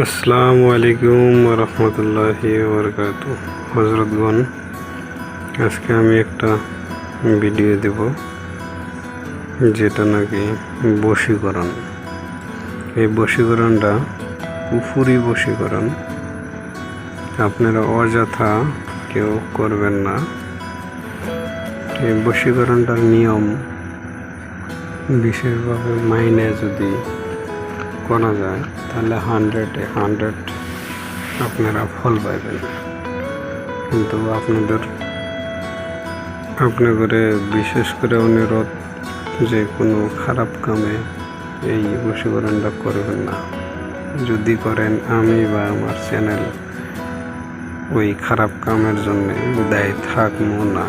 আসসালামু আলাইকুম রহমতুল্লাহি ওবরকাতু। হজরতগণ, আজকে আমি একটা ভিডিও দেব যেটা নাকি বশীকরণ। এই বশীকরণটা কুফুরি বশীকরণ, আপনারা অযথা কেউ করবেন না। এই বশীকরণটার নিয়ম বিশেষভাবে মাইনে যদি করা যায় তাহলে 100 আপনারা ফল পাইবেন। কিন্তু আপনাদের বিশেষ করে অনুরোধ যে কোনো খারাপ কামে এই বশীকরণটা করবেন না। যদি করেন আমি বা আমার চ্যানেল ওই খারাপ কামের জন্য দায়ী থাকবো না।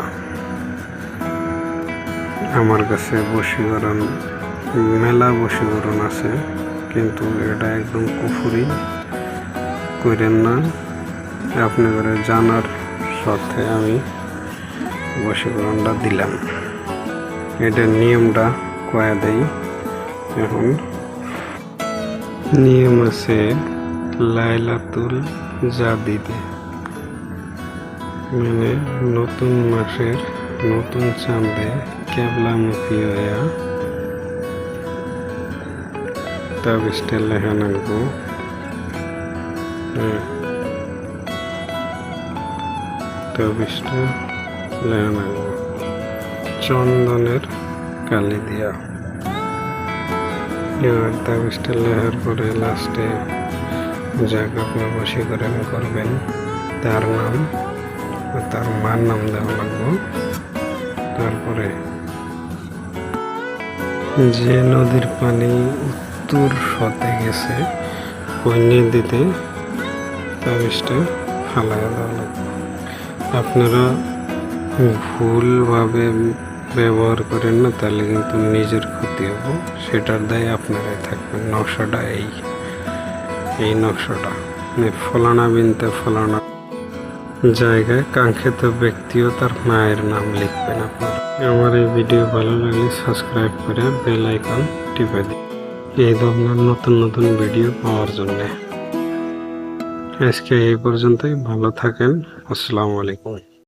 আমার কাছে বশীকরণ মেলা বশীকরণ আছে, কিন্তু এটা একদম কুফুরি করেন না। আপনাদের জানার সাথে আমি বশীকরণটা দিলাম। এটার নিয়মটা কয়া দেই। এখন নিয়ম আছে লাইলাতুল জাদিদে, মানে নতুন মাসের নতুন চাঁদে কেবলামুখী হইয়া তাবিজটা লেখা নাগবো। তাবিজটা লেখা নাগবো চন্দনের কালি দিয়া। এবার তাবিজটা লেখার পরে লাস্টে যাকে আপনি বশীকরণ করবেন তার নাম ও তার মার নাম দেওয়া লাগবো। তারপরে যে নদীর পানি উত্তর শতে গেছে ওই নদীতে তাবিজটা ফালাইয়া দেওয়া লাগবে। আপনারা ভুলভাবে ব্যবহার করেন না, তাহলে কিন্তু নিজের ক্ষতি হবে, সেটার দায় আপনারাই থাকবেন। নকশাটা এই নকশাটা ফলানা বিনতে ফলানা জায়গায় কাঙ্ক্ষিত ব্যক্তিও তার মায়ের নাম লিখবেন আপনারা। আমার এই ভিডিও ভালো লাগলে সাবস্ক্রাইব করে বেল আইকন টিপে দিন এই ধরনের নতুন নতুন ভিডিও পাওয়ার জন্য। আজকে এই পর্যন্তই, ভালো থাকেন। আসসালামু আলাইকুম।